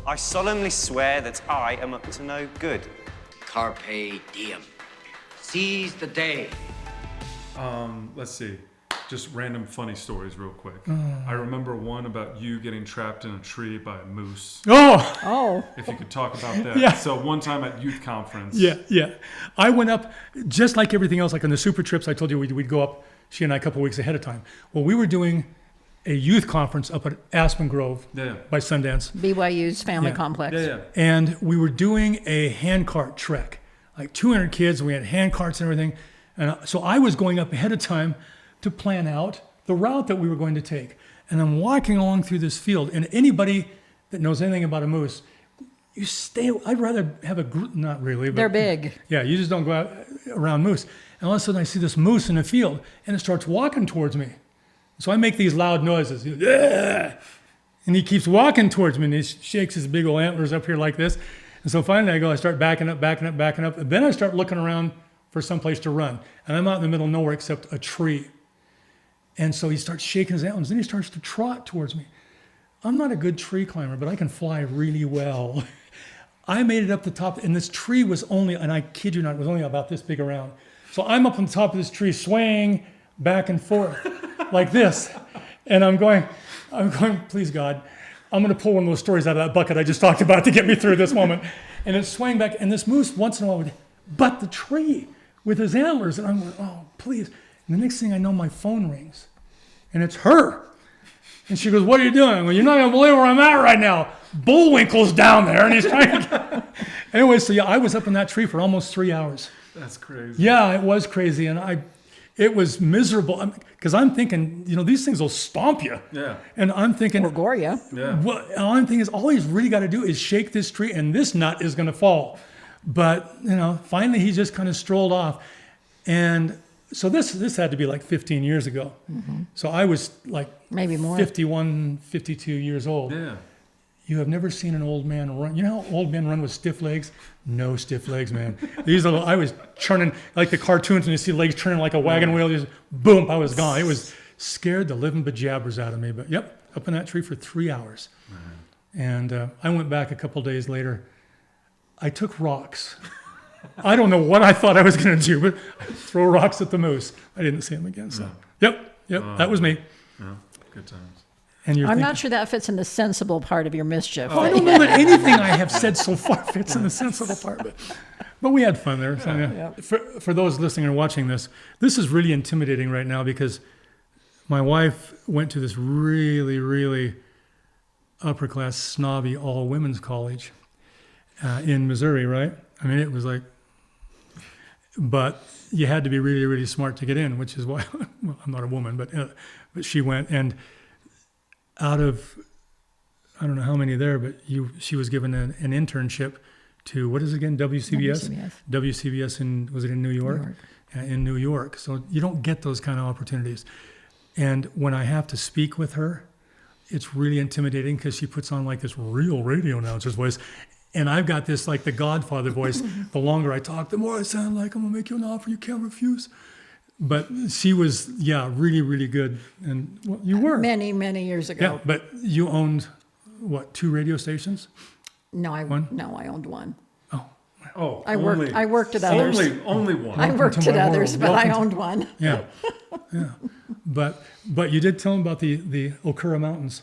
I solemnly swear that I am up to no good. Carpe diem. Seize the day. Let's see. Just random funny stories real quick. I remember one about you getting trapped in a tree by a moose. Oh. If you could talk about that. Yeah. So one time at youth conference. Yeah. I went up, just like everything else, like on the super trips, I told you we'd go up, she and I, a couple weeks ahead of time. Well, we were doing a youth conference up at Aspen Grove by Sundance. BYU's family complex. Yeah. And we were doing a handcart trek, like 200 kids, we had hand carts and everything. And so I was going up ahead of time to plan out the route that we were going to take. And I'm walking along through this field, and anybody that knows anything about a moose, you stay, I'd rather have a group, not really, but. They're big. Yeah, you just don't go out around moose. And all of a sudden I see this moose in the field, and it starts walking towards me. So I make these loud noises, "Yeah!" And he keeps walking towards me, and he shakes his big old antlers up here like this. And so finally I start backing up, and then I start looking around for some place to run. And I'm out in the middle of nowhere except a tree. And so he starts shaking his antlers, then he starts to trot towards me. I'm not a good tree climber, but I can fly really well. I made it up the top, and this tree was only, and I kid you not, it was only about this big around. So I'm up on the top of this tree, swaying back and forth like this. And I'm going, please God, I'm going to pull one of those stories out of that bucket I just talked about to get me through this moment. And it's swaying back, and this moose once in a while would butt the tree with his antlers. And I'm going, oh, please. And the next thing I know, my phone rings. And it's her. And she goes, what are you doing? Well, you're not going to believe where I'm at right now. Bullwinkle's down there, and he's trying to get... Anyway, so yeah, I was up in that tree for almost 3 hours. That's crazy. Yeah, it was crazy. And it was miserable. Because I'm thinking, these things will stomp you. Yeah. And I'm thinking... Or gore you. Yeah. Well, all I'm thinking is all he's really got to do is shake this tree, and this nut is going to fall. But, finally he just kind of strolled off. And... So this had to be like 15 years ago. Mm-hmm. So I was like maybe more 51, 52 years old. Yeah. You have never seen an old man run. You know how old men run with stiff legs? No stiff legs, man. I was churning like the cartoons when you see legs turning like a wagon wheel. Just boom, I was gone. It was scared the living bejabbers out of me. But yep, up in that tree for 3 hours. Mm-hmm. And I went back a couple days later. I took rocks. I don't know what I thought I was going to do, but I throw rocks at the moose. I didn't see him again. So, yep, that was me. Yeah, good times. And I'm not sure that fits in the sensible part of your mischief. I don't know that anything I have said so far fits in the sensible part, but we had fun there. So, yeah. For those listening and watching this is really intimidating right now because my wife went to this really, really upper class, snobby all women's college in Missouri, right? I mean, it was like, but you had to be really, really smart to get in, which is why, well, I'm not a woman, but she went, and out of, I don't know how many there, but she was given an internship to, what is it again, WCBS? WCBS was it in New York? In New York. So you don't get those kind of opportunities. And when I have to speak with her, it's really intimidating because she puts on like this real radio announcer's voice. And I've got this like the Godfather voice. The longer I talk, the more I sound like I'm gonna make you an offer you can't refuse. But she was, really, really good. And well, you were. Many, many years ago. Yeah, but you owned, what, 2 radio stations? No, I owned one. Oh, I worked at others. Only one. I worked at others, but I owned one. Yeah. But you did tell them about the Okura Mountains.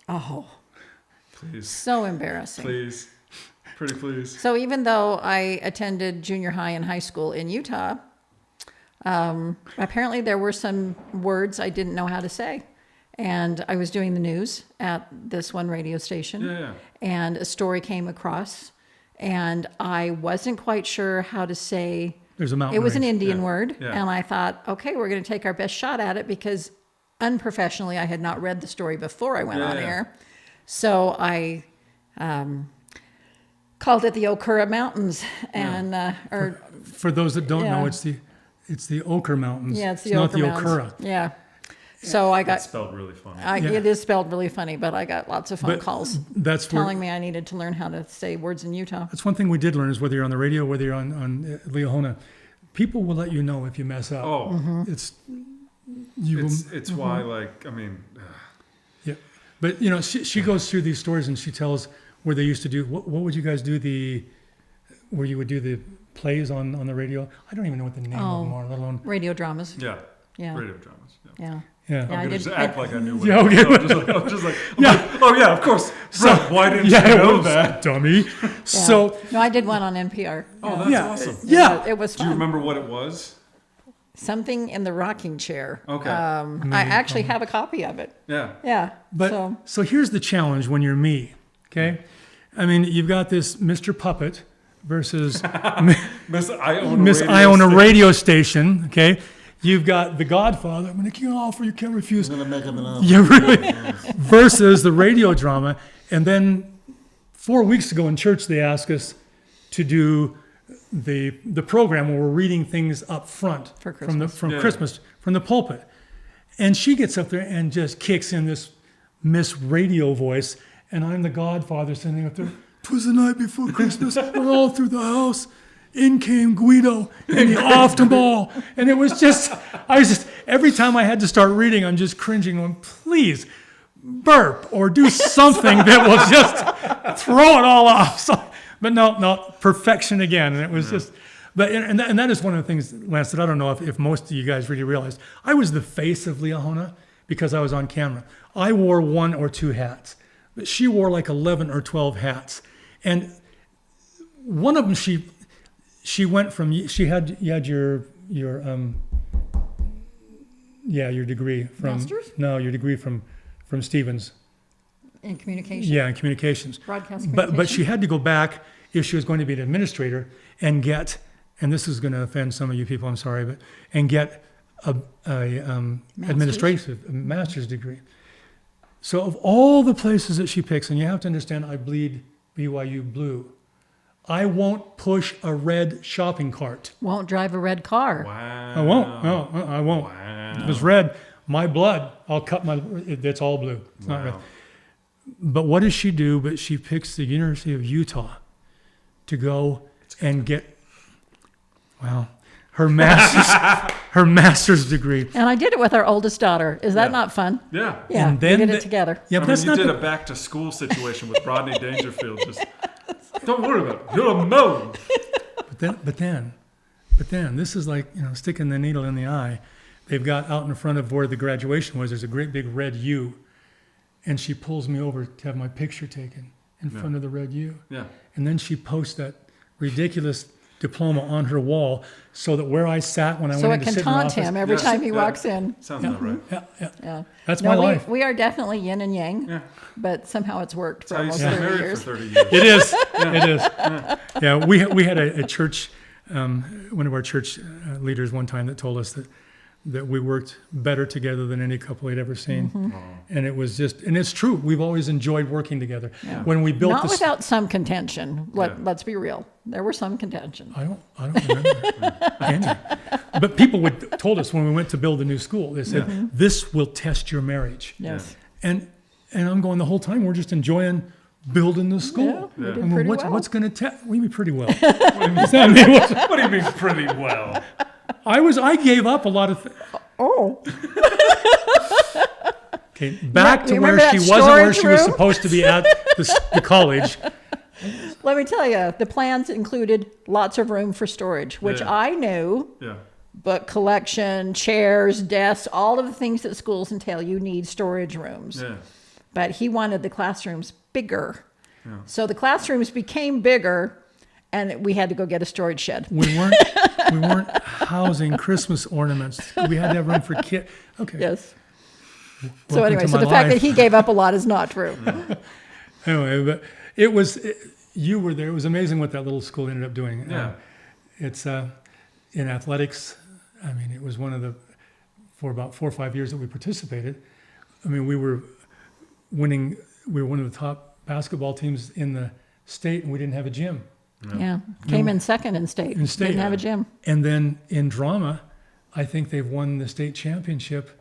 Oh. Please. So embarrassing. Please. Pretty please. So even though I attended junior high and high school in Utah, apparently there were some words I didn't know how to say. And I was doing the news at this one radio station. Yeah. And a story came across. And I wasn't quite sure how to say. There's a mountain It was an range. Indian word. Yeah. And I thought, okay, we're going to take our best shot at it because unprofessionally I had not read the story before I went on air. So I called it the Okura Mountains. And for those that don't know, it's the Okura Mountains. Yeah, it's the not Okura the Mountains. Okura. Yeah. So I got It's spelled really funny. It is spelled really funny, but I got lots of phone calls that's telling me I needed to learn how to say words in Utah. That's one thing we did learn is whether you're on the radio, whether you're on Liahona, people will let you know if you mess up. Oh, It's why, like, I mean, yeah. But she goes through these stories and she tells where they used to do, what would you guys do, where you would do the plays on the radio? I don't even know what the name of them are, let alone. Radio dramas. Yeah. Yeah. Radio dramas. Yeah. Yeah. Yeah. Yeah, I I'm gonna did- just act like I knew what Yeah, it was. okay. I'm just like, oh yeah, of course. So why didn't Yeah, you it know was, that? dummy. So, No, I did one on NPR. Oh, that's yeah, awesome. yeah. It was Do you fun. remember what it was? Something in the rocking chair. Okay. I actually have a copy of it. Yeah. Yeah. But so here's the challenge when you're me, okay? I mean, you've got this Mr. Puppet versus Miss I own a radio station, okay? You've got The Godfather. I'm going to kill an offer you can't refuse. Gonna make him an offer. Yeah, really. Versus the radio drama. And then 4 weeks ago in church, they asked us to do the program where we're reading things up front For from Christmas. Christmas from the pulpit. And she gets up there and just kicks in this Miss Radio voice, and I'm the Godfather sitting up there. 'Twas the night before Christmas. We're all through the house. In came Guido, and he offed them all. And it was just, every time I had to start reading, I'm just cringing, going, please, burp or do something that will just throw it all off. So, but no, perfection again. And it was just, and that is one of the things, Lance, that I don't know if most of you guys really realized. I was the face of Liahona because I was on camera. I wore 1 or 2 hats, but she wore like 11 or 12 hats. And one of them, she went from, you had your degree from, Masters? No, your degree from Stevens. In communication. Yeah, in communications. Broadcast But communication. she had to go back if she was going to be an administrator and get, and this is going to offend some of you people, I'm sorry, but and get a administrative a master's degree. So of all the places that she picks, and you have to understand, I bleed BYU blue. I won't push a red shopping cart. Won't drive a red car. Wow. I won't. No, I won't. Wow. If it's red, my blood, I'll cut it's all blue. It's not red. Wow. But what does she do? But she picks the University of Utah to go and get, her master's degree. And I did it with our oldest daughter. Is that Yeah. not fun? Yeah. Yeah, And then we did the- it together. Yeah, I but mean, that's you not did the, a back to school situation with Rodney Dangerfield. Just don't worry about it. You're a melon. But then, this is like, sticking the needle in the eye. They've got out in front of where the graduation was, there's a great big red U. And she pulls me over to have my picture taken in front of the red U. Yeah. And then she posts that ridiculous diploma on her wall so that where I sat when I So went it into can sit in her taunt office. him every Yes. time he Yeah. walks in. Sounds about right. Yeah. That's No, my life. We are definitely yin and yang, Yeah. but somehow it's worked for That's how you almost stay 30 married years. for 30 years. It is. It is. Yeah, we had a church, one of our church leaders one time that told us that we worked better together than any couple he'd ever seen. Mm-hmm. And it was just, and it's true. We've always enjoyed working together. Yeah. When we built Not this, without some contention. Yeah. Let's be real. There were some contention. I don't remember any. But people told us when we went to build a new school, they said, this will test your marriage. Yes. And I'm going the whole time, we're just enjoying building the school. Yeah, we did I mean, pretty what's, well. what's going to test? We did pretty well. I mean, What do you mean pretty well? I gave up a lot of things. Oh. Okay, back to remember where she that wasn't where storage she was room? supposed to be at the college. Let me tell you, the plans included lots of room for storage, which Yeah. I knew, Yeah. book collection, chairs, desks, all of the things that schools entail, you need storage rooms. Yeah. But he wanted the classrooms bigger. So the classrooms became bigger, and we had to go get a storage shed. We weren't housing Christmas ornaments. We had to have room for kids. Okay. Yes. So Welcome anyway, to so my the fact life. that he gave up a lot is not true. Anyway, but you were there. It was amazing what that little school ended up doing. Yeah. It's in athletics. I mean, it was for about 4 or 5 years that we participated. I mean, we were winning. We were one of the top basketball teams in the state, and we didn't have a gym. Yeah. Came in second in state. In state, Didn't have a gym. And then in drama, I think they've won the state championship.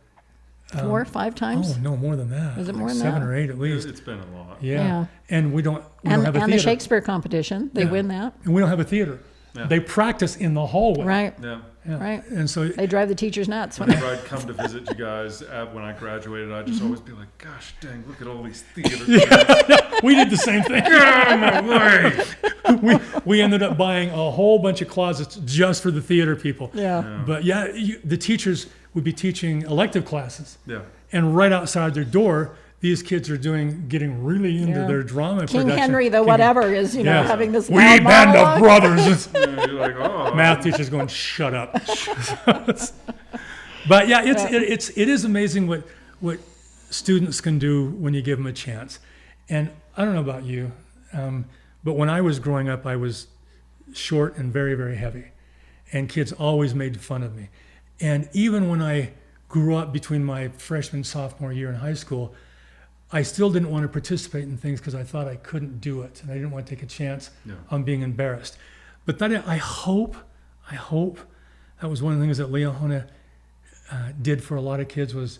4 or 5 times. Oh no, more than that. Was it more Like than 7 that? or 8 at least. It's been a lot. Yeah. Yeah. And we don't And have a the theater. Shakespeare competition, they Yeah. win that. And we don't have a theater. Yeah. They practice in the hallway. Right. Yeah. Yeah. Right. And so They drive the teachers nuts. Whenever I'd come to visit you guys when I graduated, I'd just always be like, gosh dang, look at all these theater kids. we did the same thing. Get out of my way! We ended up buying a whole bunch of closets just for the theater people. Yeah. But yeah, the teachers would be teaching elective classes. Yeah. And right outside their door, these kids are getting really into Yeah. their drama King production. Henry, the King- whatever, is, Yeah. having this We loud band of monologue. brothers. Yeah, you're like, oh. Math teacher's going, shut up. But yeah, it is amazing what students can do when you give them a chance. And I don't know about you, but when I was growing up, I was short and very, very heavy. And kids always made fun of me. And even when I grew up between my freshman and sophomore year in high school, I still didn't want to participate in things because I thought I couldn't do it. And I didn't want to take a chance on being embarrassed. But that I hope that was one of the things that Liahona did for a lot of kids, was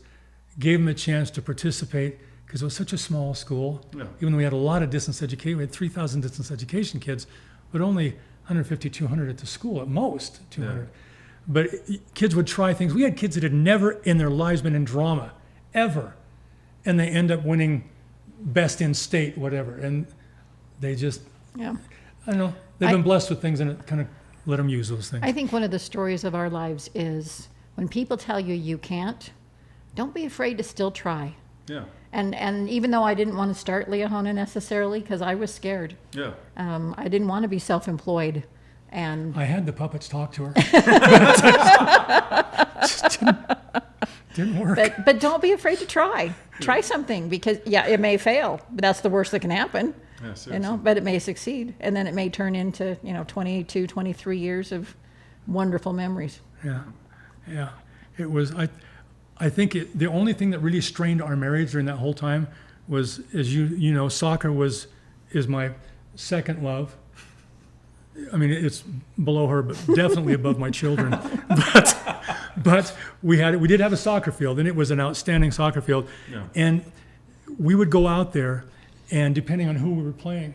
gave them a chance to participate, because it was such a small school. Yeah. Even though we had a lot of distance education, we had 3,000 distance education kids, but only 150, 200 at the school, at most 200. Yeah. But kids would try things. We had kids that had never in their lives been in drama, ever. And they end up winning best in state, whatever. And they just, Yeah. I don't know, they've been blessed with things, and it kind of let them use those things. I think one of the stories of our lives is when people tell you you can't, don't be afraid to still try. Yeah. And even though I didn't want to start Liahona necessarily, because I was scared. Yeah. I didn't want to be self-employed. And I had the puppets talk to her. But it just didn't work. but don't be afraid to try. Try something, because it may fail, but that's the worst that can happen. Yeah, seriously. But it may succeed, and then it may turn into 22, 23 years of wonderful memories. Yeah. It was, I think the only thing that really strained our marriage during that whole time was, as you know, soccer is my second love. I mean, it's below her, but definitely above my children. But we did have a soccer field, and it was an outstanding soccer field. Yeah. And we would go out there, and depending on who we were playing,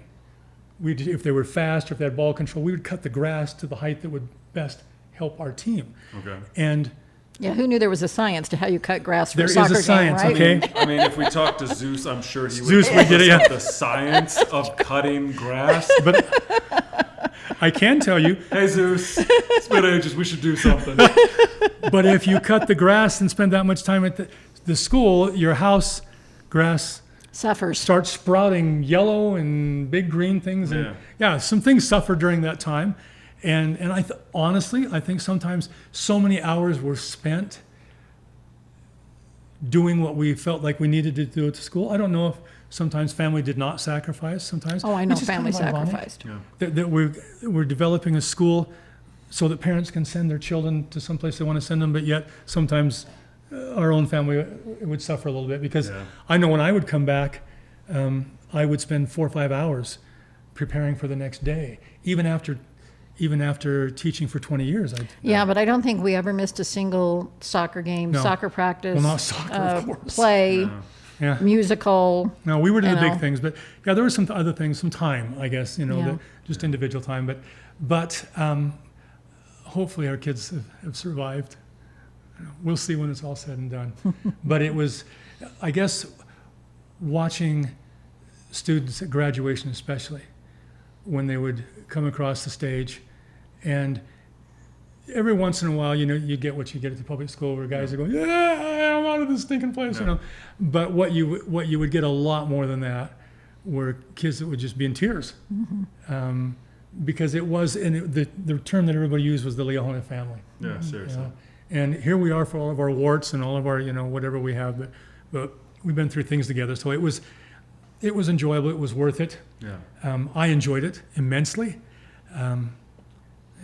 if they were fast or if they had ball control, we would cut the grass to the height that would best help our team. Okay. And Yeah, who knew there was a science to how you cut grass for there a is soccer a science, game, right? okay? I mean, if we talk to Zeus, I'm sure he would Zeus would get it, yeah. the science of cutting grass. But I can tell you, Hey, Zeus, it's been ages. We should do something. but if you cut the grass and spend that much time at the school, your house grass Suffers. starts sprouting yellow and big green things. And Yeah. some things suffer during that time. And honestly, I think sometimes so many hours were spent doing what we felt like we needed to do at the school. I don't know if sometimes family did not sacrifice sometimes. Oh, I know which is kind family of ironic. sacrificed. Yeah. That we're developing a school so that parents can send their children to someplace they want to send them, but yet sometimes our own family would suffer a little bit, because Yeah. I know when I would come back, I would spend 4 or 5 hours preparing for the next day, even after teaching for 20 years. Yeah, but I don't think we ever missed a single soccer game, No. soccer practice, Well, not soccer, of course. play, Yeah. musical. No, we were doing the You big know. things, but yeah, there were some other things, some time, I guess, Yeah. just individual time. But hopefully our kids have survived. We'll see when it's all said and done. But it was, I guess, watching students at graduation, especially when they would come across the stage, and every once in a while, you get what you get at the public school, where guys are going, "Yeah, I'm out of this stinking place," But what you would get a lot more than that were kids that would just be in tears, because it was, and the term that everybody used was the Liahona family. Yeah, seriously. And here we are for all of our warts and all of our, whatever we have, but we've been through things together. So it was enjoyable. It was worth it. Yeah. I enjoyed it immensely.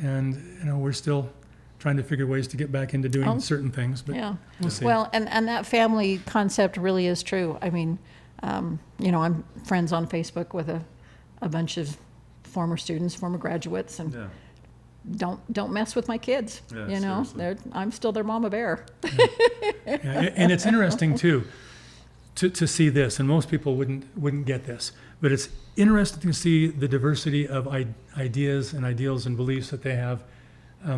And we're still trying to figure ways to get back into doing certain things, but Yeah. we'll see. Well, and that family concept really is true. I mean, I'm friends on Facebook with a bunch of former students, former graduates, and Yeah. don't mess with my kids. Yeah, seriously. I'm still their mama bear. Yeah, and it's interesting to see this, and most people wouldn't get this, but it's interesting to see the diversity of ideas and ideals and beliefs that they have.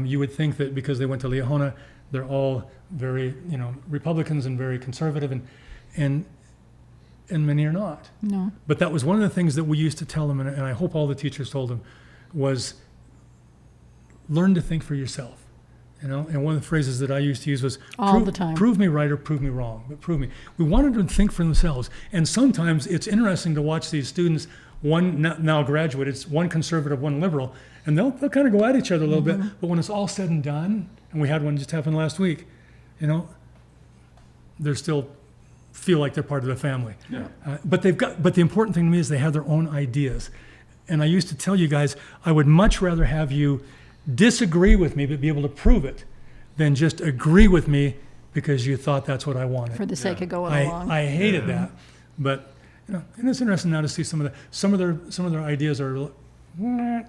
You would think that because they went to Liahona, they're all very, Republicans and very conservative, and many are not. No. But that was one of the things that we used to tell them, and I hope all the teachers told them, was learn to think for yourself. And one of the phrases that I used to use was All the time. Prove me right or prove me wrong, but prove me. We wanted them to think for themselves. And sometimes it's interesting to watch these students, one now graduate, it's one conservative, one liberal, and they'll kind of go at each other a little bit. But when it's all said and done, and we had one just happen last week, they're still feel like they're part of the family. Yeah. But the important thing to me is they have their own ideas. And I used to tell you guys, I would much rather have you disagree with me but be able to prove it than just agree with me because you thought that's what I wanted. For the sake of going along. I hated that. But and it's interesting now to see some of their ideas are,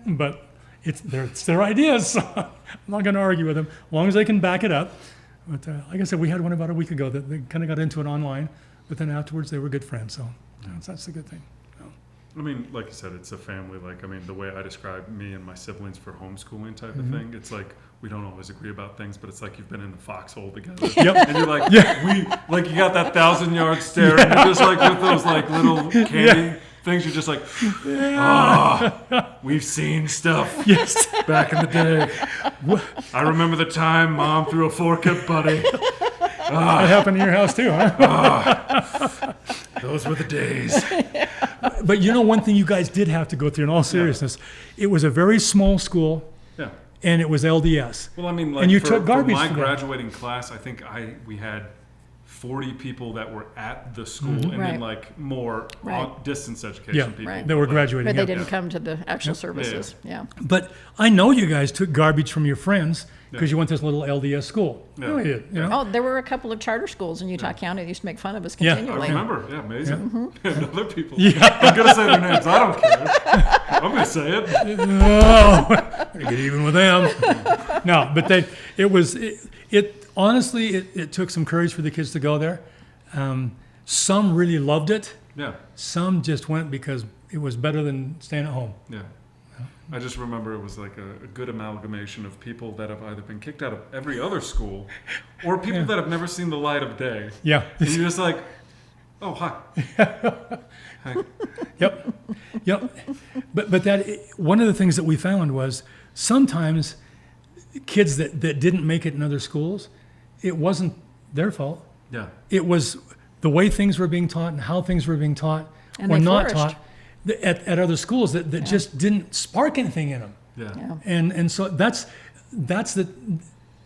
but it's their ideas. So I'm not going to argue with them as long as they can back it up. But like I said, we had one about a week ago that they kind of got into it online, but then afterwards they were good friends. So that's a good thing. I mean, like you said, it's a family. The way I describe me and my siblings for homeschooling type of thing, it's like we don't always agree about things, but it's like you've been in the foxhole together. Yep. And you're like, you got that 1,000-yard stare, and you're just like with those like little candy things. You're just like, we've seen stuff. Yes. Back in the day. I remember the time Mom threw a fork at Buddy. That happened in your house too, huh? Those were the days. But one thing you guys did have to go through, in all seriousness, it was a very small school, Yeah. and it was LDS. Well, I mean, And you took garbage for my for that. graduating class, I think we had 40 people that were at the school, and Right. then like more Right. distance education Yeah, people. Right. They were graduating. But they yeah. didn't come to the actual services. Yeah. But I know you guys took garbage from your friends because you went to this little LDS school. Yeah. No, you did. Oh, there were a couple of charter schools in Utah County that used to make fun of us Yeah. I I continually. remember, amazing. And other people. Yeah. I'm gonna say their names. I don't care. I'm gonna say it. Oh, gotta get even with them. No, but honestly, it took some courage for the kids to go there. Some really loved it. Yeah, Some just went because it was better than staying at home. yeah. I just remember it was like a good amalgamation of people that have either been kicked out of every other school, or people that have never seen the light of day. Yeah. And you're just like, oh hi. Hi. Yep. But that one of the things that we found was sometimes kids that didn't make it in other schools, it wasn't their fault. Yeah. It was the way things were being taught and how things were being taught And or they not flourished. taught at other schools that just didn't spark anything in them. Yeah. Yeah. And so that's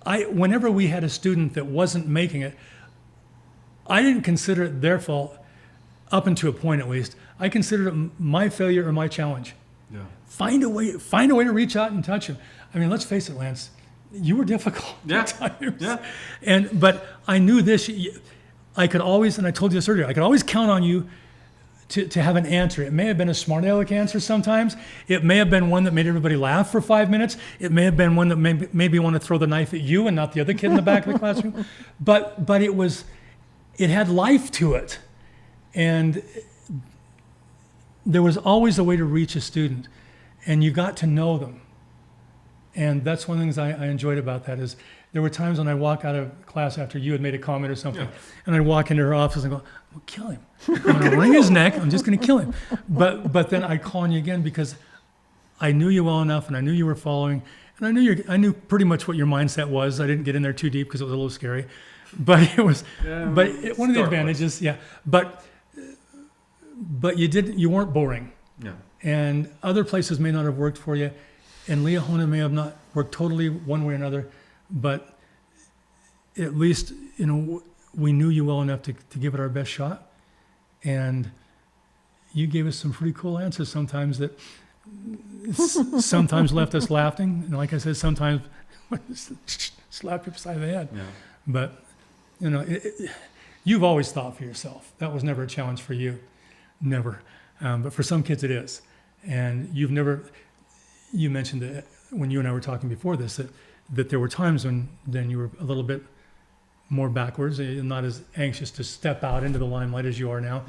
whenever we had a student that wasn't making it, I didn't consider it their fault up until a point at least. I considered it my failure or my challenge. Yeah. Find a way to reach out and touch him. I mean, let's face it, Lance, you were difficult Yeah. at times. Yeah. But I knew this. I could always, and I told you this earlier, I could always count on you to have an answer. It may have been a smart aleck answer sometimes. It may have been one that made everybody laugh for 5 minutes. It may have been one that maybe want to throw the knife at you and not the other kid in the back of the classroom. But it had life to it. And there was always a way to reach a student, and you got to know them. And that's one of the things I enjoyed about that is there were times when I walk out of class after you had made a comment or something, and I'd walk into her office and go, I'm going to kill him. I'm going to wring his neck. I'm just going to kill him. But then I'd call on you again because I knew you well enough, and I knew you were following, and I knew pretty much what your mindset was. I didn't get in there too deep because it was a little scary. But it was, one of the advantages, But you weren't boring. Yeah. And other places may not have worked for you, and Liahona may have not worked totally one way or another, but at least, we knew you well enough to give it our best shot. And you gave us some pretty cool answers sometimes that sometimes left us laughing. And like I said, sometimes slap you beside the head. Yeah. But, you've always thought for yourself. That was never a challenge for you. Never. But for some kids it is. And you mentioned that when you and I were talking before this, that there were times when then you were a little bit more backwards. You're not as anxious to step out into the limelight as you are now,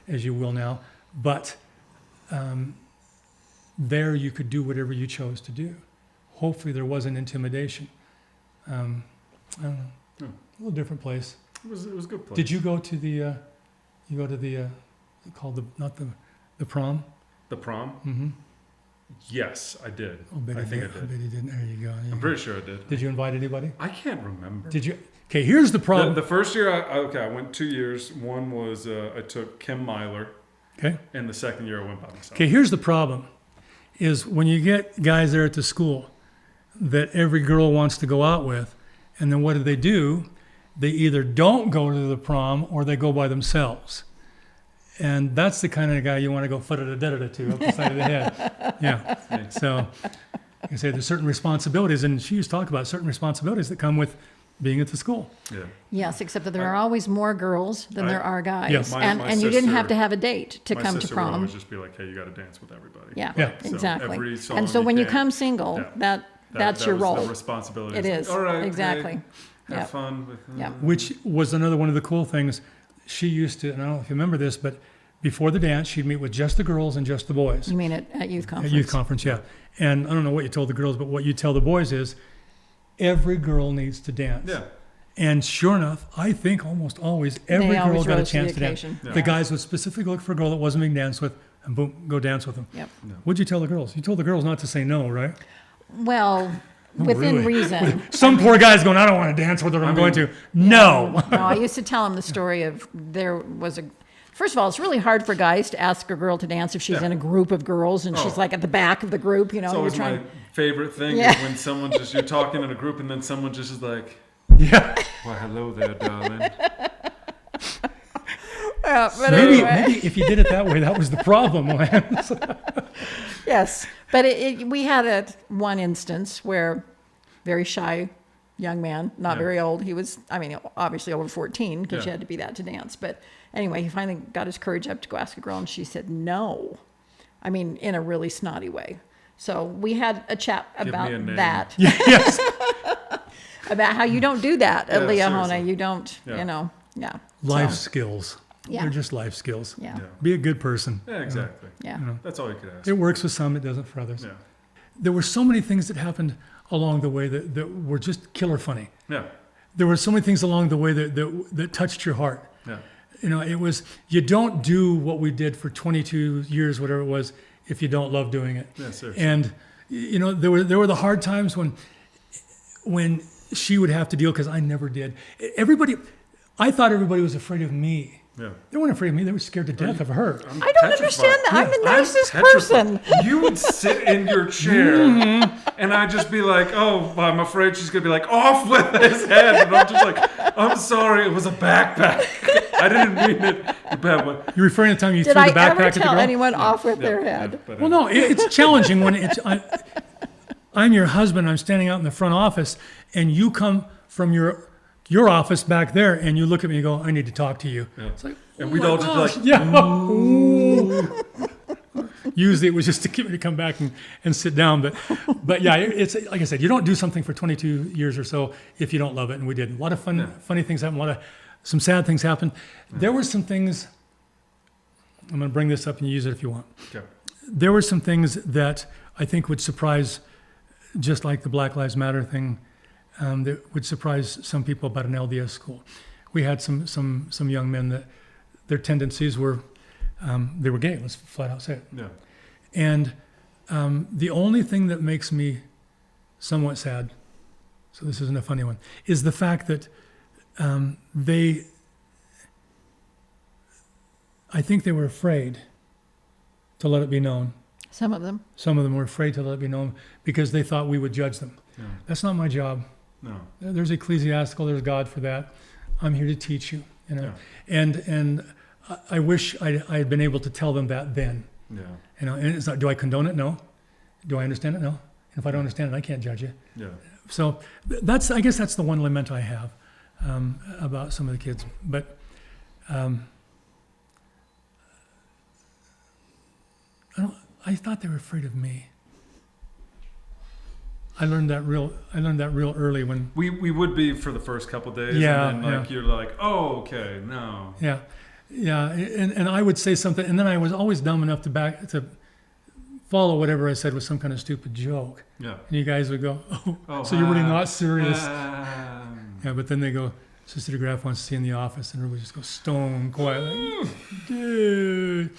as you will now. But there you could do whatever you chose to do. Hopefully there wasn't intimidation. I don't know. A little different place. It was a good place. Did you go to the, called the prom? The prom? Mm-hmm. Yes, I did. I think I bet did. you didn't. There you go. I'm pretty sure I did. Did you invite anybody? I can't remember. Did you? Okay, here's the problem. The first year, I went 2 years. One was I took Kim Myler, Okay. and the second year I went by myself. Okay, here's the problem, is when you get guys there at the school that every girl wants to go out with, and then what do? They either don't go to the prom or they go by themselves. And that's the kind of guy you want to go fudda-da-da-da to up the side of the head. Yeah. So, like I say, there's certain responsibilities, and she used to talk about certain responsibilities that come with being at the school. Yeah. Yes, except that there are always more girls than there are guys. Yes. My And you didn't have sister- to have a date to My come to sister would prom. always just be like, "Hey, you got to dance with everybody." Yeah, Yeah. So exactly. every song And so you when you can- come single, Yeah. that's that your was role. The responsibility. It It's is. like, all right. Exactly. Hey, have Yeah. fun with. Yeah. Which was another one of the cool things. She used to, and I don't know if you remember this, but before the dance, she'd meet with just the girls and just the boys. You mean at youth conference? At youth conference, yeah. And I don't know what you told the girls, but what you tell the boys is every girl needs to dance. Yeah. And sure enough, I think almost always every They girl always got a rose to the chance to dance. occasion. Yeah. The guys would specifically look for a girl that wasn't being danced with and boom, go dance with them. Yep. What'd you tell the girls? You told the girls not to say no, right? Well, within Really? reason. Some poor guy's going, I don't want to dance with her, I'm going to. No. No, I used to tell him the story of there was a. First of all, it's really hard for guys to ask a girl to dance if she's Yeah. in a group of girls and she's Oh. like at the back of the group. You know, It's you're always trying. my favorite thing Yeah. is when someone just you're talking in a group and then someone just is like, Yeah. "Well, hello there, darling." But Maybe, anyway. maybe if you did it that way, that was the problem, Lance. Yes, but we had one instance where very shy young man, not Yeah. very old. He was, I mean, obviously over 14 because you Yeah. had to be that to dance. But anyway, he finally got his courage up to go ask a girl, and she said no. I mean, in a really snotty way. So we had a chat me about a name. that, Yes. about how you don't do that at Yeah, Liahona. seriously. You don't, Yeah. you know, yeah. Life So, skills. Yeah. They're just life skills. yeah, Yeah. Be a good person. Yeah, exactly. yeah. That's all you could ask. It works with some, it doesn't for others. Yeah. There were so many things that happened along the way that were just killer funny. Yeah. There were so many things along the way that touched your heart. Yeah. You know, it was, you don't do what we did for 22 years, whatever it was, if you don't love doing it. Yeah, seriously. And, you know, there were the hard times when she would have to deal, because I never did. I thought everybody was afraid of me. Yeah. They weren't afraid of me, they were scared to death of her. I don't understand that. I'm the nicest person. You would sit in your chair, and I'd just be like, "Oh, I'm afraid she's gonna be like off with his head," and I'm just like, "I'm sorry, it was a backpack. I didn't mean it in a bad way." You're referring to the time you Did threw I the backpack ever at the tell girl? anyone off with their Yeah, head? but Well, no, it's challenging when I'm your husband. I'm standing out in the front office, and you come from your office back there, and you look at me and go, "I need to talk to you." Yeah. It's like, And oh we'd my all just be gosh, like, yeah. Usually it was just to get me to come back and sit down, but yeah, it's like I said, you don't do something for 22 years or so if you don't love it, and we did. A lot of funny things happened. Some sad things happened. There were some things. I'm going to bring this up and you use it if you want. Okay. There were some things that I think would surprise, just like the Black Lives Matter thing, that would surprise some people about an LDS school. We had some young men that their tendencies were, they were gay, let's flat out say it. Yeah. And the only thing that makes me somewhat sad, so this isn't a funny one, is the fact that I think they were afraid to let it be known. Some of them. Some of them were afraid to let it be known because they thought we would judge them. Yeah. That's not my job. No. There's ecclesiastical, there's God for that. I'm here to teach you, you know. And I wish I had been able to tell them that then. Yeah. You know, and it's not, do I condone it? No. Do I understand it? No. And if I don't understand it, I can't judge you. Yeah. So I guess that's the one lament I have about some of the kids. But I thought they were afraid of me. I learned that real early when. We would be for the first couple days. Yeah, And then you're like, oh, okay, no. Yeah. Yeah. And I would say something, and then I was always dumb enough to follow whatever I said with some kind of stupid joke. Yeah. And you guys would go, oh so you're really not serious. Yeah, but then they go, Sister Degraff wants to see you in the office, and everybody just goes stone quiet, like, dude.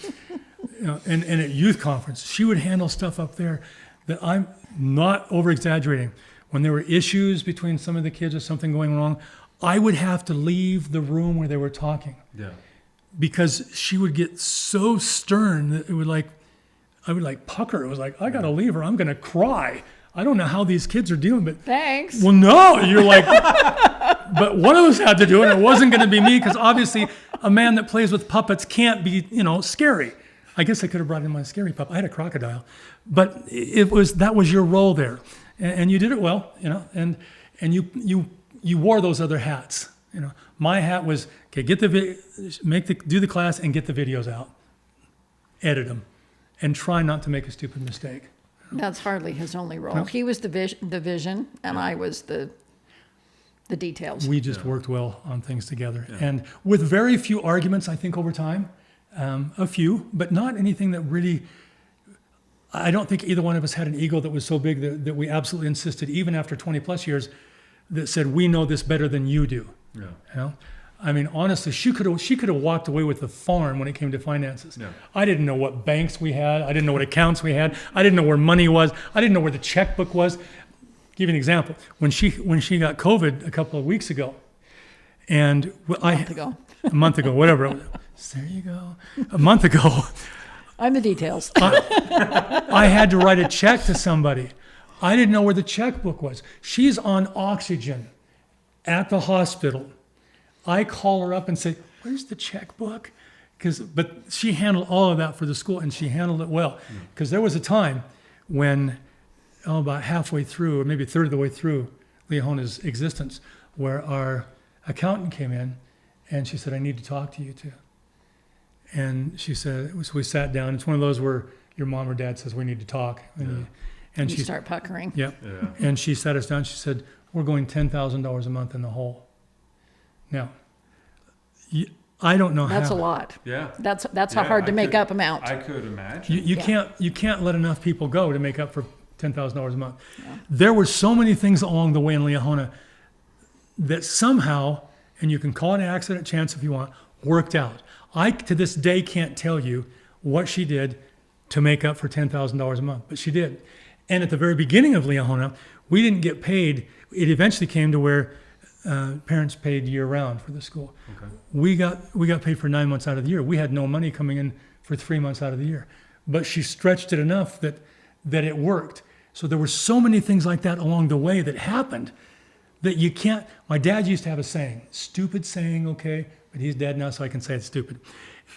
And at youth conference, she would handle stuff up there that I'm not over-exaggerating. When there were issues between some of the kids or something going wrong, I would have to leave the room where they were talking. Yeah. Because she would get so stern that I would like pucker. It was like, I gotta leave her. I'm gonna cry. I don't know how these kids are dealing, but Thanks. well, no, you're like, but one of us had to do it. And it wasn't going to be me because obviously a man that plays with puppets can't be, scary. I guess I could have brought in my scary puppet. I had a crocodile, but that was your role there, and you did it well, and you wore those other hats. My hat was okay. Do the class and get the videos out, edit them, and try not to make a stupid mistake. That's hardly his only role. No. He was the vision, and I was the details. We just worked well on things together, and with very few arguments, I think over time, a few, but not anything that really. I don't think either one of us had an ego that was so big that we absolutely insisted, even after 20 plus years, that said we know this better than you do. Yeah. I mean, honestly, she could have walked away with the farm when it came to finances. Yeah. I didn't know what banks we had. I didn't know what accounts we had. I didn't know where money was. I didn't know where the checkbook was. Give you an example. When she got COVID a couple of weeks ago, and a month ago, whatever it was. There you go. A month ago, I'm the details. I had to write a check to somebody. I didn't know where the checkbook was. She's on oxygen at the hospital. I call her up and say, where's the checkbook? But she handled all of that for the school, and she handled it well. Because there was a time when, about halfway through, or maybe a third of the way through Liahona's existence, where our accountant came in, and she said, I need to talk to you too. And she said, so we sat down. It's one of those where your mom or dad says, we need to talk. And you start puckering. Yep. Yeah. And she sat us down. She said, we're going $10,000 a month in the hole. Now, I don't know how. That's a lot. Yeah. That's a hard to make up amount. I could imagine. You can't let enough people go to make up for $10,000 a month. Yeah. There were so many things along the way in Liahona that somehow, and you can call it an accident, chance if you want, worked out. I, to this day, can't tell you what she did to make up for $10,000 a month, but she did. And at the very beginning of Liahona, we didn't get paid. It eventually came to where parents paid year-round for the school. Okay. We got paid for 9 months out of the year. We had no money coming in for 3 months out of the year. But she stretched it enough that it worked. So there were so many things like that along the way that happened that you can't. My dad used to have a saying, stupid saying, okay, but he's dead now, so I can say it's stupid.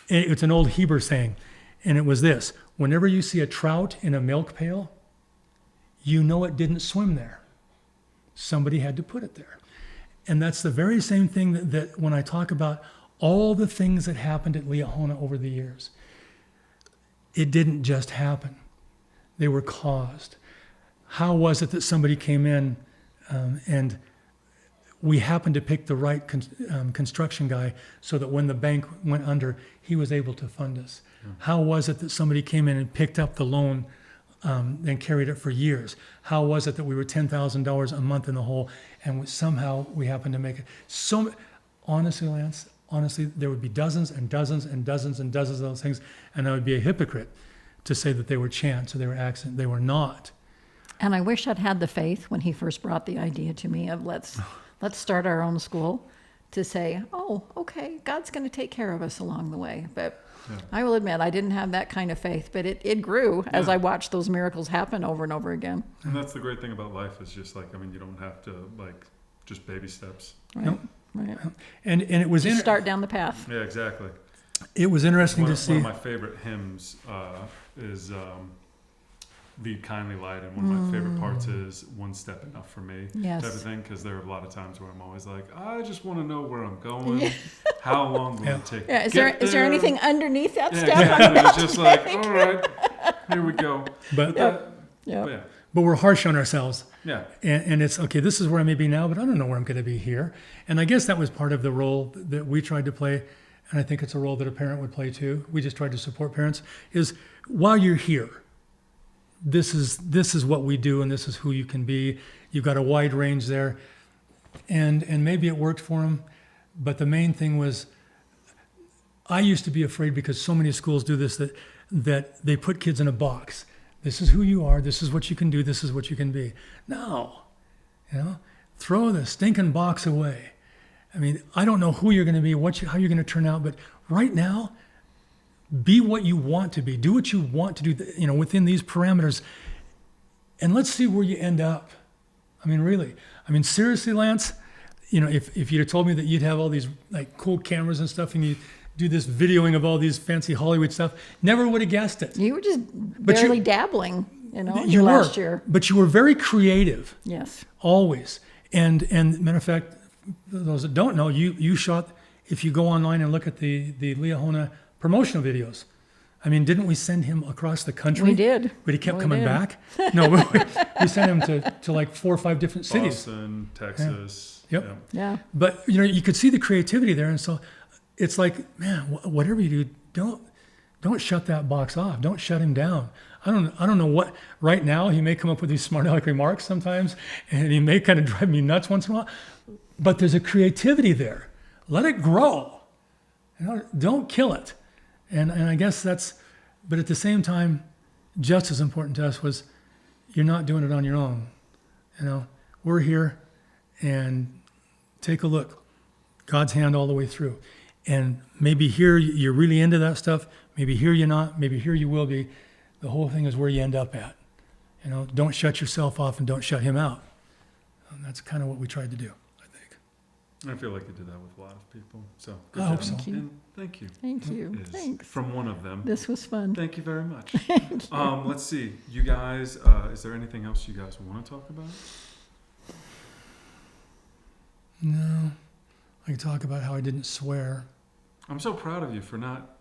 It's an old Hebrew saying, and it was this: whenever you see a trout in a milk pail, you know it didn't swim there. Somebody had to put it there. And that's the very same thing that when I talk about all the things that happened at Liahona over the years, it didn't just happen. They were caused. How was it that somebody came in and we happened to pick the right construction guy so that when the bank went under, he was able to fund us? Yeah. How was it that somebody came in and picked up the loan and carried it for years? How was it that we were $10,000 a month in the hole and somehow we happened to make it? So honestly, Lance, there would be dozens and dozens and dozens and dozens of those things, and I would be a hypocrite to say that they were chance or they were accident. They were not. And I wish I'd had the faith when he first brought the idea to me of let's start our own school, to say, oh, okay, God's going to take care of us along the way. But yeah. I will admit, I didn't have that kind of faith, but it grew as I watched those miracles happen over and over again. And that's the great thing about life is just like, you don't have to just baby steps. Right. Nope. Right. And it was just start down the path. Yeah, exactly. It was interesting to see. One of my favorite hymns is Lead Kindly Light, and one of my favorite parts is One Step Enough for Me, yes. type of thing, because there are a lot of times where I'm always like, I just want to know where I'm going, how long will it take is there anything underneath that step? Exactly. It's just like, all right, here we go. But but we're harsh on ourselves. Yeah. And it's, okay, this is where I may be now, but I don't know where I'm going to be here. And I guess that was part of the role that we tried to play. And I think it's a role that a parent would play too. We just tried to support parents, is while you're here, this is what we do, and this is who you can be. You've got a wide range there. And maybe it worked for them. But the main thing was, I used to be afraid, because so many schools do this, that they put kids in a box. This is who you are. This is what you can do. This is what you can be. No, throw the stinking box away. I mean, I don't know who you're going to be, how you're going to turn out, but right now, be what you want to be. Do what you want to do, within these parameters, and let's see where you end up. I mean, really. I mean, seriously, Lance, if you'd have told me that you'd have all these like cool cameras and stuff, and you do this videoing of all these fancy Hollywood stuff, never would have guessed it. You were just barely dabbling, you were, last year. But you were very creative. Yes. Always. And matter of fact, those that don't know, you shot, if you go online and look at the Liahona promotional videos. I mean, didn't we send him across the country? We did. But he kept coming back? No, we sent him to like 4 or 5 different cities. Boston, Texas. Yeah. Yep. Yeah. But, you could see the creativity there. And so it's like, man, whatever you do, don't shut that box off. Don't shut him down. I don't know what, right now he may come up with these smart aleck remarks sometimes, and he may kind of drive me nuts once in a while, but there's a creativity there. Let it grow. Don't kill it. And I guess but at the same time, just as important to us was, you're not doing it on your own. We're here, and take a look. God's hand all the way through. And maybe here you're really into that stuff. Maybe here you're not. Maybe here you will be. The whole thing is where you end up at. Don't shut yourself off, and don't shut him out. And that's kind of what we tried to do, I think. I feel like you did that with a lot of people. So I hope so. Thank you. And thank you. Thank you. Is Thanks. from one of them. This was fun. Thank you very much. Let's see. You guys, is there anything else you guys want to talk about? No. I can talk about how I didn't swear. I'm so proud of you for not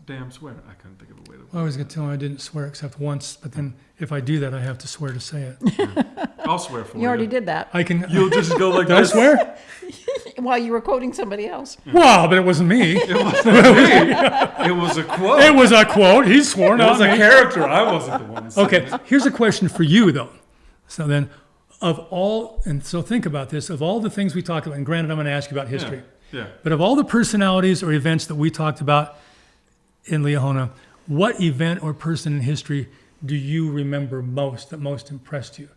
damn swear. I couldn't think of a way to. I always get told I didn't swear except once, but then if I do that, I have to swear to say it. Yeah. I'll swear for you. You already did that I can. You'll just go like Did I this. swear? while you were quoting somebody else. Well, but it wasn't me. It wasn't me. It was a quote. It was a quote. He swore, It not was a me. character. I wasn't the one. Okay, here's a question for you, though. So then, so think about this, of all the things we talked about, and granted, I'm going to ask you about history, Yeah. but of all the personalities or events that we talked about in Liahona, what event or person in history do you remember most, that most impressed you?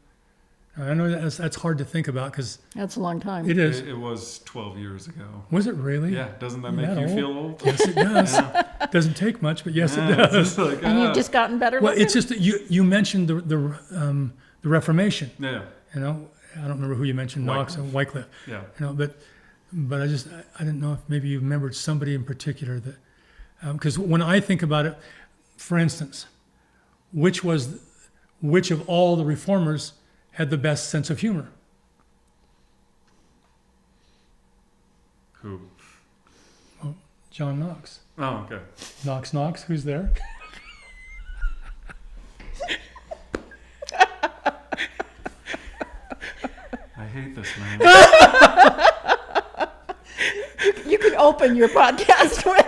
Now, I know that's hard to think about because That's a long time. it is. It was 12 years ago. Was it really? Yeah. Doesn't that make That you old? feel old? Yes, it does. Doesn't take much, but yes, Yeah, it it's does. just like, And you've just gotten better Well, looking? it's just that you mentioned the Reformation. Yeah. You know, I don't remember who you mentioned, Knox and Wycliffe. Yeah. You know, but I didn't know if maybe you remembered somebody in particular that, because when I think about it, for instance, which of all the reformers had the best sense of humor? Who? John Knox. Oh, okay. Knox, who's there? I hate this man. You can open your podcast with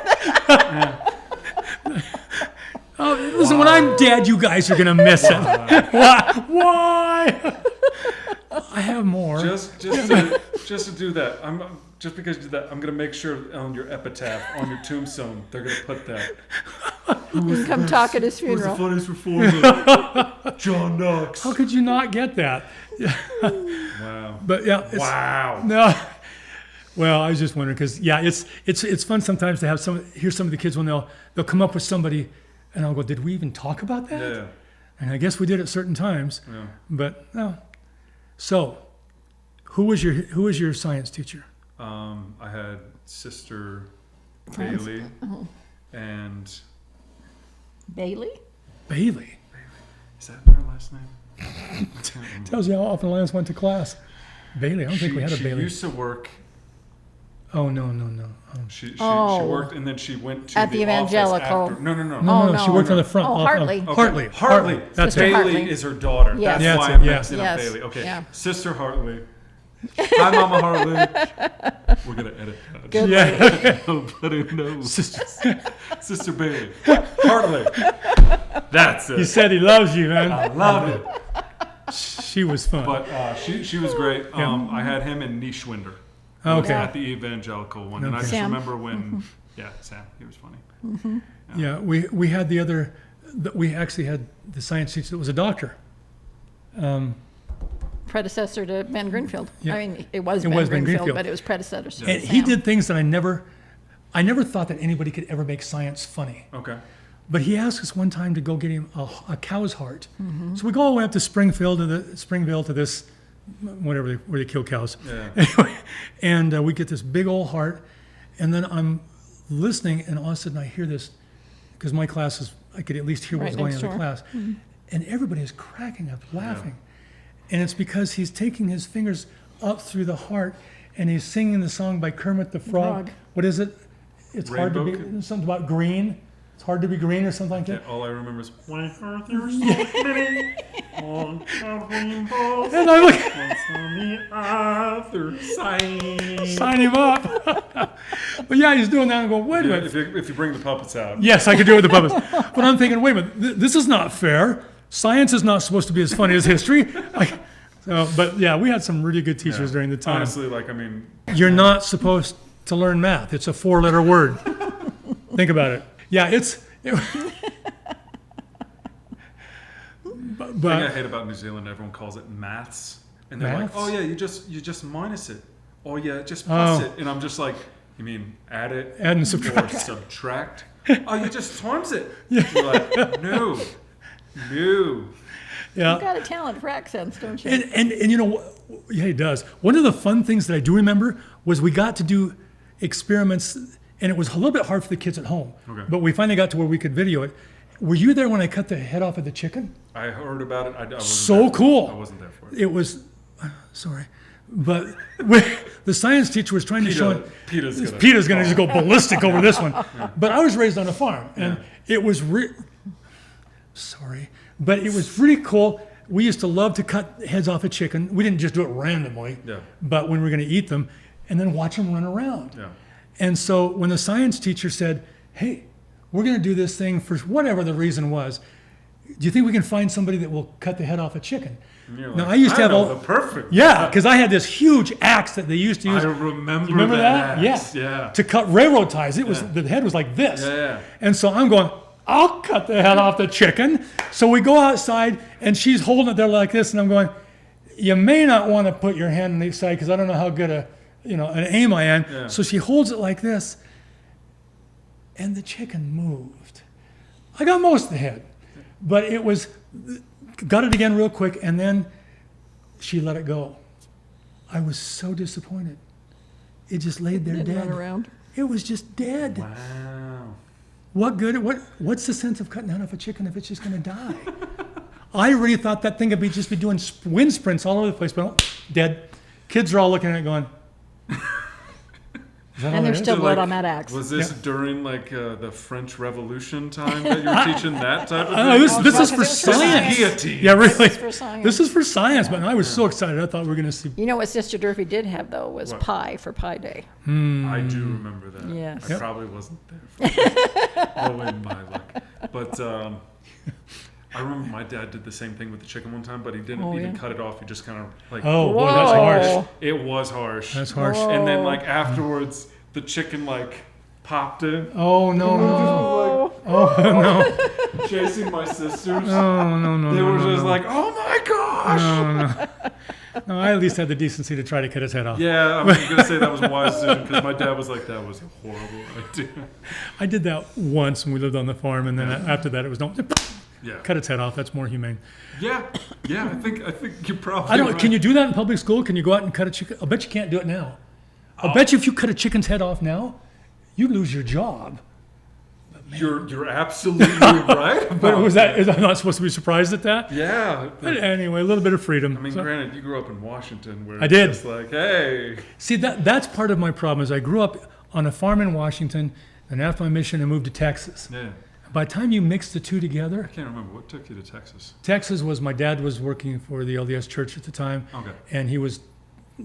it. Oh, listen, when I'm dead, you guys are gonna miss it. Why? I have more. Just to do that. Just because you did that, I'm gonna make sure on your epitaph, on your tombstone, they're gonna put that. You can come talk at his funeral. Funniest reformer? John Knox. How could you not get that? Wow. But yeah, Wow. no. Well, I was just wondering because it's fun sometimes to hear some of the kids when they'll come up with somebody, and I'll go, did we even talk about that? Yeah. And I guess we did at certain times, Yeah. but no. So, who was your science teacher? I had Sister Friends. Bailey Oh. and Bailey? Bailey. is that her last name? I can't remember. Tells you how often Lance went to class. Bailey. I don't think we had a She Bailey. used to work Oh, no. She Oh. worked, and then she went to At the office evangelical. after. No. No, she no. worked on the front. Oh, Hartley. Okay. Hartley. That's Sister it. Bailey Hartley. is her daughter. Yes. That's why That's I'm it, yeah. mixing up Yes. Bailey. Okay. Yeah. Sister Hartley. Hi, Mama Hartley. We're going to edit that. Good Yeah. Nobody knows. Sister- Sister Bailey. Hartley. That's it. He said he loves you, man. I love it. She was fun. But she was great. I had him in Nischwinder. Okay. At the evangelical one. And I Okay. just Sam. remember when, Sam, he was funny. Yeah, we had we actually had the science teacher that was a doctor. Predecessor to Ben Greenfield. Yeah. I mean, it was It Ben was Ben Greenfield, Greenfield. but it was predecessor to And Sam. he did things that I never thought that anybody could ever make science funny. Okay. But he asked us one time to go get him a cow's heart. So we go all the way up to Springville to this, whatever, where they kill cows. Yeah. Anyway, and we get this big old heart, and then I'm listening, and all of a sudden I hear this, because my class is, I could at least hear what was Right going on next in the door. class. And everybody is cracking up, laughing. And it's because he's taking his fingers up through the heart, and he's singing the song by Kermit the Frog. Frog. What is it? It's hard to Rainbow be, something about green. It's hard to be green or something like Yeah, that. all I remember is, why are there so many on the rainbow? And I look, What's on the other side? sign him up. But yeah, he's doing that and I go, wait a Yeah, minute. if you bring the puppets out. Yes, I could do it with the puppets. But I'm thinking, wait a minute, this is not fair. Science is not supposed to be as funny as history. But yeah, we had some really good teachers during the time. Honestly, like, I mean, You're not supposed to learn math. It's a 4-letter word. Think about it. Yeah, the thing I but hate about New Zealand, everyone calls it maths. And they're Maths? like, oh yeah, you just minus it. Oh yeah, just plus Oh. it. And I'm just like, you mean add it Add and or subtract. subtract? Oh, you just times it. You're like, no. You've yeah. got a talent for accents, don't you? And you know, yeah, he does. One of the fun things that I do remember was we got to do experiments, and it was a little bit hard for the kids at home. Okay. But we finally got to where we could video it. Were you there when I cut the head off of the chicken? I heard about it. I wasn't So there for it. cool. I wasn't there for it. It was, sorry, but the science teacher was trying to show it. Peter's gonna. Peter's going to just go ballistic over this one. But I was raised on a farm, and it was sorry, but it was really cool. We used to love to cut heads off a chicken. We didn't just do it randomly, Yeah. but when we were going to eat them, and then watch them run around. Yeah. And so when the science teacher said, hey, we're going to do this thing for whatever the reason was, do you think we can find somebody that will cut the head off a chicken? And you're Now, like, I used to have know all- the perfect. Yeah, because I had this huge axe that they used to use. I remember, You remember that? axe. Yeah. Yeah. To cut railroad ties. It was the head was like this. Yeah. And so I'm going, I'll cut the head off the chicken. So we go outside and she's holding it there like this, and I'm going, you may not want to put your hand on the side because I don't know how good an aim I am. Yeah. So she holds it like this, and the chicken moved. I got most of the head, but it was got it again real quick, and then she let it go. I was so disappointed. It just laid there Didn't dead. run around. It was just dead. Wow. What good? What's the sense of cutting out of a chicken if it's just going to die? I really thought that thing would just be doing wind sprints all over the place, but no, dead. Kids are all looking at it going, is that all And it there's is? still So, blood like, on that axe. Was this during the French Revolution time that you were teaching that type of Oh, thing? this is for This is for science. Guillotine. Yeah, really. for science. This is for science, but I was so excited. I thought we were going to see. You know what Sister Durfee did have, though, was What? pie for Pie Day. I do remember that. Yes. I Yep. probably wasn't there for that. Oh, in my luck. But I remember my dad did the same thing with the chicken one time, but he didn't Oh, even yeah. cut it off. He just kind of like. Oh, boy, that's Whoa. harsh. It was harsh. That's harsh. Whoa. And then like afterwards, the chicken like popped it. Oh, no. Oh, Oh, no. Chasing my sisters. Oh, no. They no, were no, just no. like, oh my gosh. No, I at least had the decency to try to cut his head off. Yeah, I'm going to say that was a wise decision because my dad was like, that was a horrible idea. I did that once when we lived on the farm, and then after that, it was don't Yeah. cut its head off. That's more humane. Yeah. I think you're probably I don't. right. Can you do that in public school? Can you go out and cut a chicken? I bet you can't do it now. I bet you if you cut a chicken's head off now, you lose your job. But You're absolutely right. But was that? Is I not supposed to be surprised at that? Yeah. But anyway, a little bit of freedom. I mean, So- granted, you grew up in Washington, where I did. it's just like, hey. See, that's part of my problem. Is I grew up on a farm in Washington, and after my mission, I moved to Texas. Yeah. By the time you mix the two together, I can't remember what took you to Texas. Texas was my dad was working for the LDS Church at the time, Okay. and he was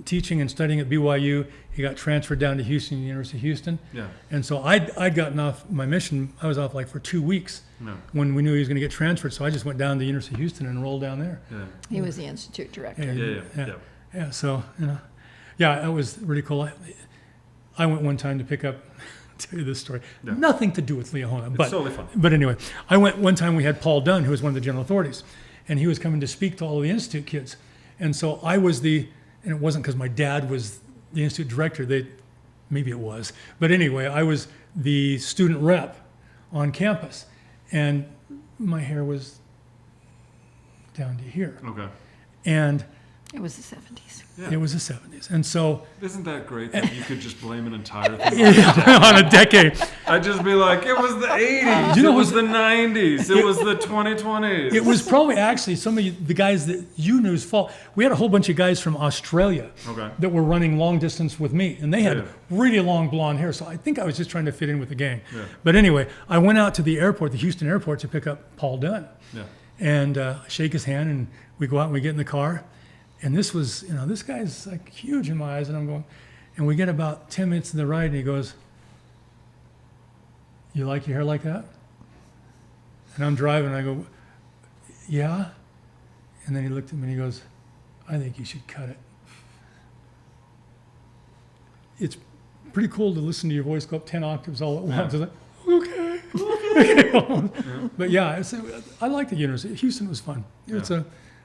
teaching and studying at BYU. He got transferred down to Houston, University of Houston, Yeah. and so I'd gotten off my mission. I was off like for 2 weeks No. when we knew he was going to get transferred. So I just went down to the University of Houston and enrolled down there. Yeah. He was the institute director. And, Yeah. yeah. So yeah, it was really cool. I went one time to pick up. Tell you this story. Yeah. Nothing to do with Liahona, but totally fun. But anyway, I went one time. We had Paul Dunn, who was one of the general authorities, and he was coming to speak to all of the institute kids. And so I was and it wasn't because my dad was the institute director. Maybe it was, but anyway, I was the student rep on campus, and my hair was down to here, Okay. and It was the 70s. Yeah. it was the 70s, and so Isn't that great that you could just blame an entire thing? on a decade. I'd just be like, it was the 80s, You know, it was the 90s, it was the 2020s. It was probably actually some of the guys that you knew's fault. We had a whole bunch of guys from Australia Okay. that were running long distance with me, and they had Yeah. really long blonde hair. So I think I was just trying to fit in with the gang. Yeah. But anyway, I went out to the airport, the Houston airport, to pick up Paul Dunn, Yeah. and I shake his hand, and we go out and we get in the car, and this was, this guy's like huge in my eyes, and I'm going, and we get about 10 minutes in the ride, and he goes, "You like your hair like that?" And I'm driving, and I go, "Yeah." And then he looked at me and he goes, "I think you should cut it." It's pretty cool to listen to your voice go up 10 octaves all at once. It's like, okay. But yeah, I like the university. Houston was fun.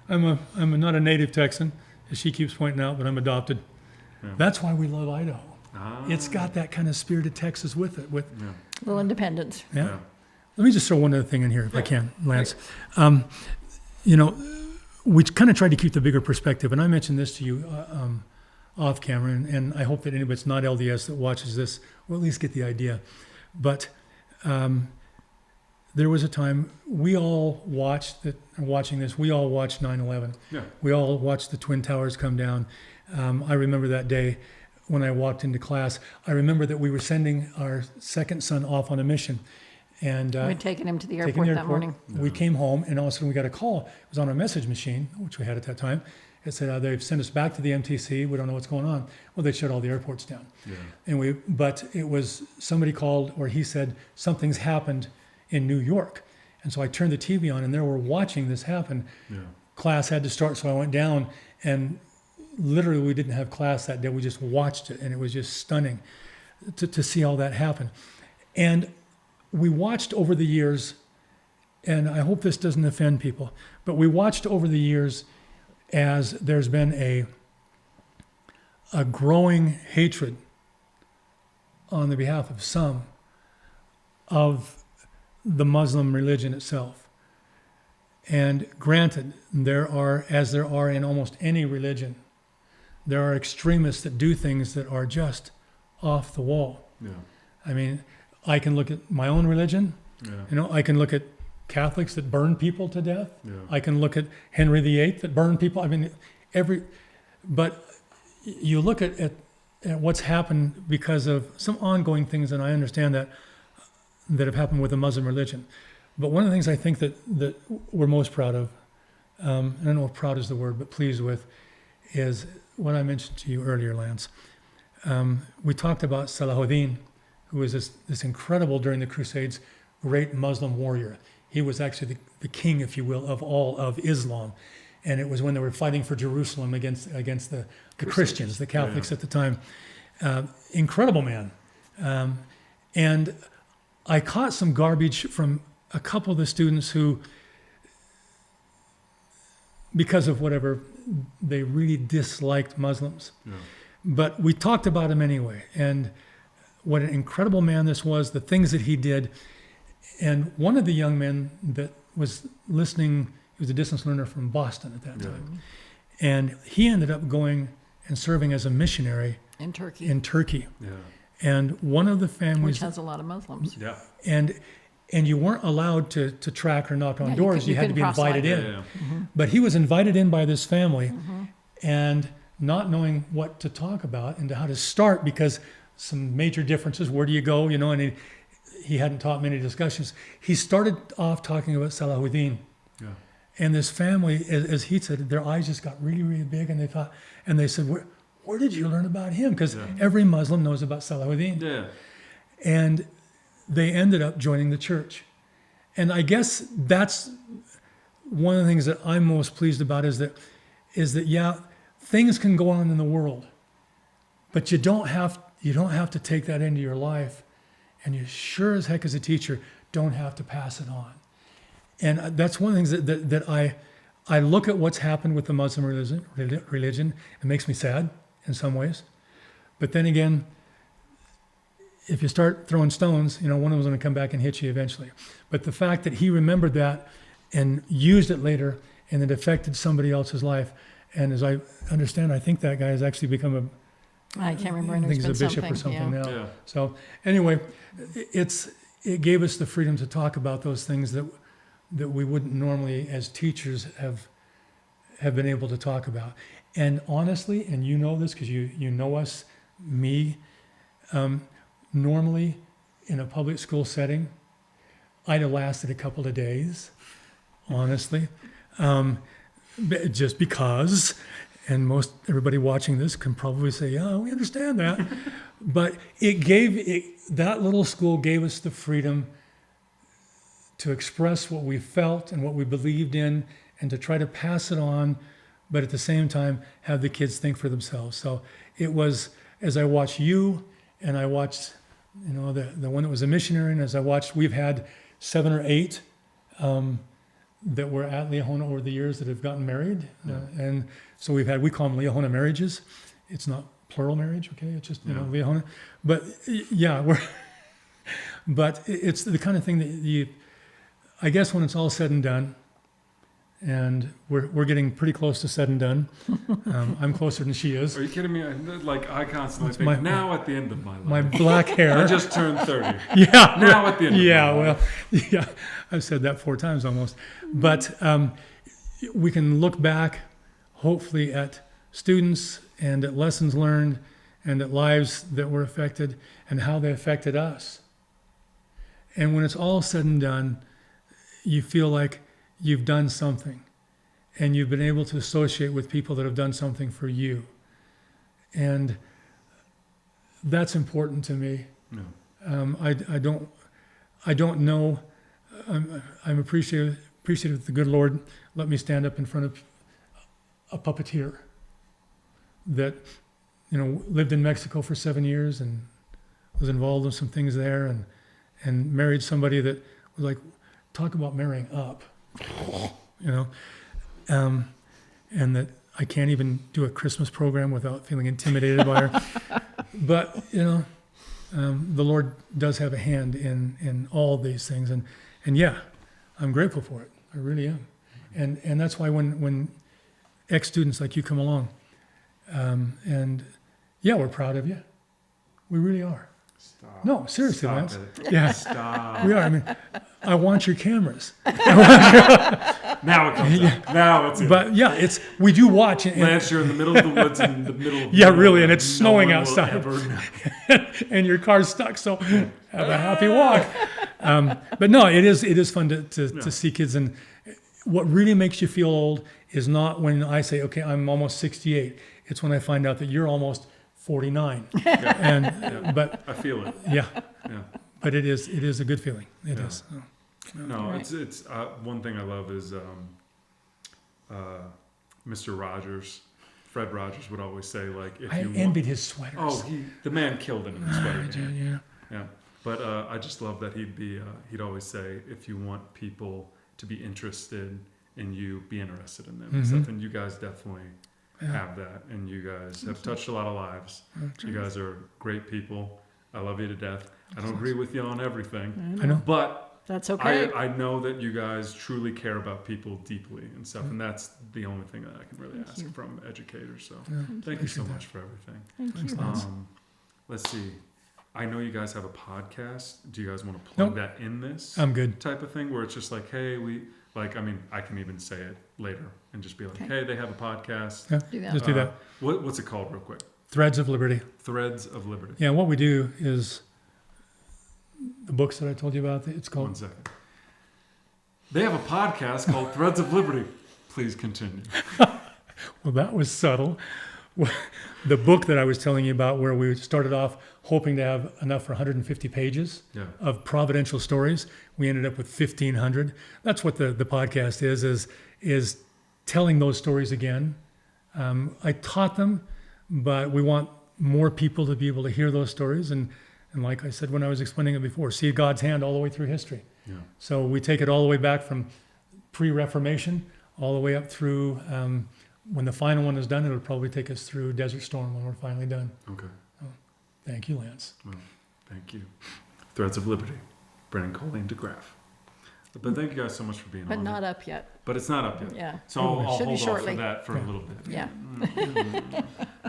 I'm not a native Texan, as she keeps pointing out, but I'm adopted. Yeah. That's why we love Idaho. Ah. It's got that kind of spirit of Texas with it. Yeah. A little independence. Yeah. Yeah. Let me just throw one other thing in here, if I can, Lance. We kind of tried to keep the bigger perspective, and I mentioned this to you off camera, and I hope that anybody that's not LDS that watches this will at least get the idea. But there was a time we all watched 9/11. Yeah. We all watched the Twin Towers come down. I remember that day when I walked into class. I remember that we were sending our second son off on a mission. And We'd taken him to the taken airport the that morning. We came home, and all of a sudden we got a call. It was on our message machine, which we had at that time. It said, they've sent us back to the MTC. We don't know what's going on. Well, they shut all the airports down. Yeah. But it was somebody called, or he said, something's happened in New York. And so I turned the TV on, and there we're watching this happen. Yeah. Class had to start, so I went down, and literally we didn't have class that day. We just watched it, and it was just stunning to see all that happen. And we watched over the years, and I hope this doesn't offend people, but we watched over the years as there's been a growing hatred on the behalf of some of the Muslim religion itself. And granted, there are, as there are in almost any religion, there are extremists that do things that are just off the wall. Yeah. I mean, I can look at my own religion. Yeah. I can look at Catholics that burn people to death. Yeah. I can look at Henry VIII that burned people. I mean, but you look at what's happened because of some ongoing things, and I understand that have happened with the Muslim religion. But one of the things I think that we're most proud of, I don't know if proud is the word, but pleased with, is what I mentioned to you earlier, Lance. We talked about Salahuddin, who was this incredible, during the Crusades, great Muslim warrior. He was actually the king, if you will, of all of Islam. And it was when they were fighting for Jerusalem against the Christians, the Catholics at the time. Incredible man. And I caught some garbage from a couple of the students who, because of whatever, they really disliked Muslims. Yeah. But we talked about him anyway, and what an incredible man this was, the things that he did. And one of the young men that was listening, he was a distance learner from Boston at that time, and he ended up going and serving as a missionary In Turkey. in Turkey. Yeah. And one of the families, which has a lot of Muslims. Yeah. and and you weren't allowed to track or knock on Yeah, doors. You had to couldn't be cross invited line. in. Yeah. But he was invited in by this family, and not knowing what to talk about and how to start, because some major differences. Where do you go? You know, and he hadn't taught many discussions. He started off talking about Salahuddin. Yeah. And this family, as he said, their eyes just got really, really big, and they said, where did you learn about him? Because every Muslim knows about Salahuddin. Yeah. And they ended up joining the church. And I guess that's one of the things that I'm most pleased about is that yeah, things can go on in the world, but you don't have to take that into your life, and you sure as heck as a teacher don't have to pass it on. And that's one of the things that I look at what's happened with the Muslim religion. It makes me sad in some ways, but then again, if you start throwing stones, you know, one of them's going to come back and hit you eventually. But the fact that he remembered that and used it later, and it affected somebody else's life, and as I understand, I think that guy has actually become I can't remember. I think There's he's a been bishop or something yeah. now. Yeah. So anyway, it gave us the freedom to talk about those things that we wouldn't normally, as teachers, have been able to talk about. And honestly, and you know this because you know us, me, normally in a public school setting, I'd have lasted a couple of days, honestly, just because. And everybody watching this can probably say, yeah, we understand that. But that little school gave us the freedom to express what we felt and what we believed in, and to try to pass it on, but at the same time have the kids think for themselves. So it was, as I watched you, and I watched, you know, the one that was a missionary, and as I watched, we've had 7 or 8 that were at Liahona over the years that have gotten married. And so we call them Liahona marriages. It's not plural marriage, okay? It's just, you know, Liahona. But yeah, but it's the kind of thing that I guess when it's all said and done, and we're getting pretty close to said and done. I'm closer than she is. Are you kidding me? I constantly think, now at the end of my life. My black hair. I just turned 30. Yeah. Now at the end of my life. Well, yeah. I've said that 4 times almost. But we can look back, hopefully, at students and at lessons learned and at lives that were affected and how they affected us. And when it's all said and done, you feel like you've done something, and you've been able to associate with people that have done something for you. And that's important to me. No. I don't know. I'm appreciative that the good Lord let me stand up in front of a puppeteer that, you know, lived in Mexico for 7 years and was involved in some things there, and married somebody that was like, talk about marrying up, you know, and that I can't even do a Christmas program without feeling intimidated by her. But, you know, the Lord does have a hand in all these things. And yeah, I'm grateful for it. I really am. And that's why when ex-students like you come along, and yeah, we're proud of you. We really are. Stop. No, seriously, Stop Lance. it. Yeah, Stop. we are. I mean, I want your cameras. Now it comes out. Now it's in. But yeah, we do watch. Lance, you're in the middle of the woods in the middle of Yeah, really, and it's no snowing one will outside. ever know. and your car's stuck, so have a happy walk. But no, it is fun to see kids. And what really makes you feel old is not when I say, okay, I'm almost 68. It's when I find out that you're almost 49. But I feel it. yeah, Yeah. but it is a good feeling. It is. No, it's one thing I love is Mr. Rogers. Fred Rogers would always say, like, if I you envied his sweaters. Oh, the man killed it in the sweater game. Yeah. Yeah. But I just love that he'd always say, if you want people to be interested in you, be interested in them and stuff. And you guys definitely have that, and you guys have touched a lot of lives. You guys are great people. I love you to death. I don't agree with you on everything. I know. But That's okay. I know that you guys truly care about people deeply and stuff, and that's the only thing that I can really ask from educators. So thank you so much for everything. Thank you. Let's see. I know you guys have a podcast. Do you guys want to plug Nope. that in this? I'm good. Type of thing where it's just like, hey, I can even say it later and just be like, Okay. hey, they have a podcast. Yeah, Do that. just do that. What's it called real quick? Threads of Liberty. Threads of Liberty. Yeah, what we do is the books that I told you about. It's One called. second. They have a podcast called Threads of Liberty. Please continue. Well, that was subtle. The book that I was telling you about, where we started off hoping to have enough for 150 pages Yeah. of providential stories, we ended up with 1,500. That's what the podcast is telling those stories again. I taught them, but we want more people to be able to hear those stories. And like I said when I was explaining it before, see God's hand all the way through history. Yeah. So we take it all the way back from pre-Reformation all the way up through, when the final one is done, it'll probably take us through Desert Storm when we're finally done. Okay. Thank you, Lance. Well, thank you. Threads of Liberty. Brent and Kolleen Degraff. But thank you guys so much for being But on. not up yet. But it's not up yet. Yeah. So I'll Should be hold off for shortly. that for a little bit. Yeah.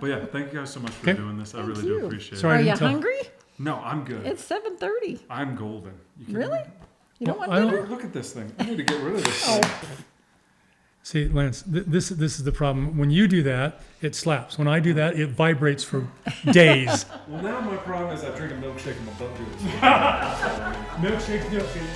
But yeah, thank you guys so much for Okay. doing this. I Thank really you. do appreciate Sorry. Are I you didn't tell- hungry? it. No, I'm good. It's 7:30. I'm golden. You kidding Really? me? You don't want I don't- dinner? Look at this thing. I need to get rid of this Oh. thing. See, Lance, this is the problem. When you do that, it slaps. When I do that, it vibrates for days. Well, now my problem is I drink a milkshake and my butt feels. Milkshake.